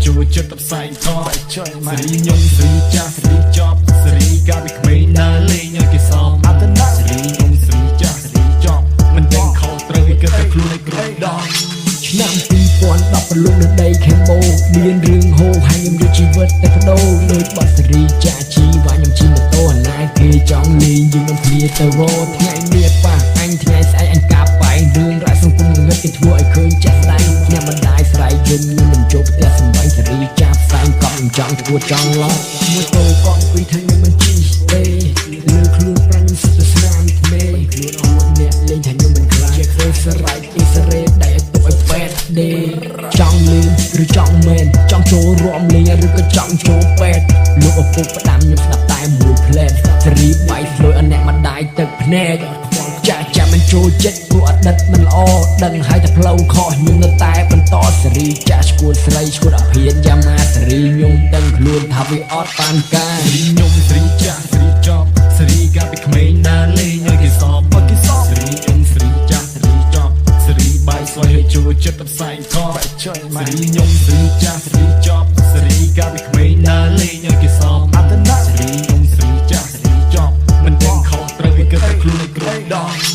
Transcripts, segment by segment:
ជួចិត្តtập sai thọសេរីញងសេរីចាស់សេរីចប់សេរីកាពីក្មេងដើរលេងឲ្យគេសោមអត្តនៈសេរីញងសេរីចាស់សេរីចប់មិនដឹងខុសត្រូវគេគិតតែខ្លួនឯងគ្រប់ដងឆ្នាំ2010ប្រលងនៅដីខេមអូមានរឿងហូរហើយខ្ញុំយកជីវិតតែបដូរដូចបាត់សេរីចាជីវ៉ាខ្ញុំជិះម៉ូតូអាណាគេចង់លេងយើងនឹងគ្នាទៅរត់ថ្ងៃនេះប៉ះអញថ្ងៃស្អែកអញកាប់បែងរឿងរ៉ាវសង្គមងឹតគេធ្វើឲ្យឃើញចាស់ស្ដាយខ្ញុំមិនដាយស្រ័យយំខ្ញុំមិនចូលផ្ទះសំបីសេរីចាផ្សាយកង់ចង់ធ្វើចង់ឡោះម៉ូតូកង់ពីថ្ងៃខ្ញុំមិនជិះទេលើខ្លួនប្រាំងសិតស្នាមថ្មីខ្លួនអស់អ្នកលេងថាខ្ញុំមិនខ្លាចជាឃើញស្រ័យអ៊ីសរ៉េដែលទុកឲ្យពេទ្យដេចង់លេងឬចង់មែនចង់ចូលរួមលេងឬក៏ចង់ចូលពេទ្យលោកឪពុកផ្ដាំខ្ញុំស្ដាប់តែមួយផ្លែសេរីបាយស្លួយអអ្នកម្ដាយទឹកភ្នែកចាមិនចូលចិត្តព្រោះអតីតមិនល្អដឹងហើយតែផ្លូវខុសខ្ញុំនៅតែបន្តសេរីចាឈួតស្រីឈួតអភិនយ៉ាម៉ាសេរីខ្ញុំដឹងខ្លួនថាវាអត់បានការសេរីខ្ញុំសេរីចាស់សេរីចប់សេរីកាពីក្មេងដើរលេងឲ្យគេសោមសេរីខ្ញុំសេរីចាស់សេរីចប់សេរីបាយស្លុយឲ្យចូលចិត្តtập sai thọសេរីខ្ញុំសេរីចាស់សេរីចប់សេរីកាពីក្មេងដើរលេងឲ្យគេសោមអត្តនៈសេរីខ្ញុំសេរីចាស់សេរីចប់មិនដឹងខុសត្រូវគេគិតតែខ្លួនឯងគ្រប់ដង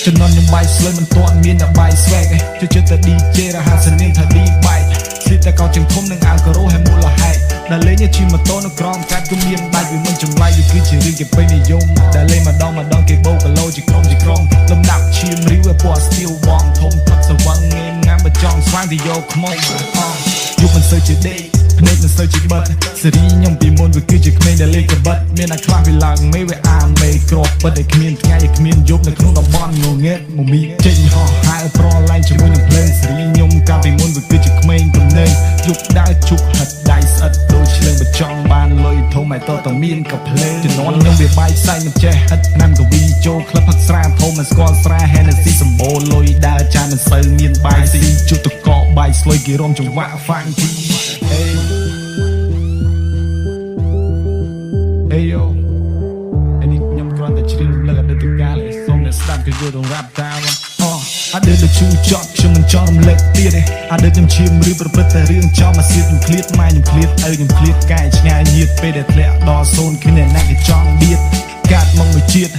ចំណន់ខ្ញុំបាយស្លុយមិនទាន់មានតែបាយស្វែកទេជឿតែ DJ រហ័សនាមថា D bike ស្លៀកតែកោជើងធំនឹងអាវការ៉ូហើយមូលហេតុដែលលេងជិះម៉ូតូនៅក្រោមកាត់គឺមានដាច់វាមិនចម្លែកវាគឺជារឿងគេពេញនិយមដែលលេងម្ដងគេបោកគីឡូជាក្រុមលំដាប់ឈាមរីវពណ៌ស្ទៀវបងធំផឹកសវឹងងេមងាមបចង់ស្វាងទៅយកខ្មោចយុគមិនសូវជាដេកភ្នែកមិនសូវជាបិទសេរីខ្ញុំពីមុនវាគឺជាក្មេងដែលលេងកបិតមានតែខ្លះវាឡើងមេវាអាមេក្របពិតតែគ្មានថ្ងៃឯគ្មានយប់នៅក្នុងតំបន់ងងឹតមមីចេញហោះហើប្រឡែងជាមួយនឹងភ្លើងសេរីខ្ញុំកាលពីមុនវាគឺជាក្មេងទំនើងយប់ដើរជុកហិតដៃស្អិតដូចឆ្លើងបចង់បានលុយធំឲ្យតតមានកភ្លើងជំនាន់ខ្ញុំវាបាយផ្សាយមិនចេះហិតណាំកវីចូលក្លឹបផឹកស្រាធំមិនស្គាល់ស្រា Hennessy សម្បូរលុយដើរចានមិនសូវមានបាយស៊ីជុតតកបាយស្លុយគេរំចង្វាក់ Funky Hey yo อันนี้ខ្ញុំគ្រាន់តែច្រៀងលើកអតីតកាលសូមអ្នកស្ដាប់គេយល់ដល់រ៉ាប់តាមអត់ដូចជូចត់ខ្ញុំមិនចង់រំលឹកទៀតទេអត់ដូចខ្ញុំឈាមឬប្រព្រឹត្តតែរឿងចំមកសៀតខ្ញុំឃ្លាតម៉ែខ្ញុំឃ្លាតឪខ្ញុំឃ្លាតកាយឆ្ងាយញៀតពេលដែលធ្លាក់ដល់សូនគ្នាណាស់គេចង់បៀតកាត់មកមួយជាតិ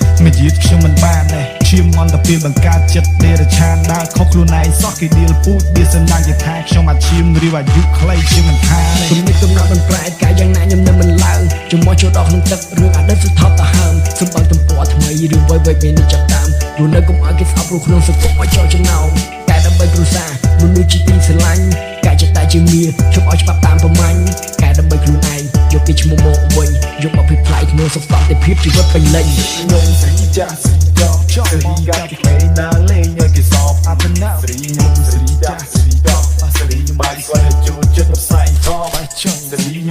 ខ្ញុំមិនបានទេឈាមអន្តពេលបង្កើតចិត្តដេរឆានដើរខុសខ្លួនឯងសោះគេដៀលពូជដៀលសំណាងគេថាខ្ញុំអាចឈាមឬអាយុខ្លីជាមិនថាទេគំនិតកំណត់មិនប្រែកាយយ៉ាងណាខ្ញុំនៅមិនឡើងជំនួសចូលដល់ក្នុងទឹករឿងអតីតសុថតទៅហើមសំបើទំព័រថ្មីរឿងវ័យពេលនេះចាប់តាមព្រោះនៅកុំឲ្យគេស្អប់ព្រោះក្នុងសង្គមឲ្យចូលចំណោមតែដើម្បីគ្រួសារមនុស្សជាទីស្រឡាញ់កាយចិត្តតែជាមាជប់ឲ្យច្បាប់តាមប្រមាញ់កែដើម្បីខ្លួនឯងយកគេឈ្មោះមកវិញយកមកពីផ្លៃក្នុងសុខសន្តិភាពជីវិតពេញលេញខ្ញុំសេរីចាស់សេរីកាពីក្មេងដើរលេងឲ្យគេសោបអត្តនៈសេរីខ្ញុំសេរីចាស់សេរីចប់សេរីខ្ញុំបាយស្គាល់ចូលចិត្តផ្សាយថោសេរីខ្ញុំ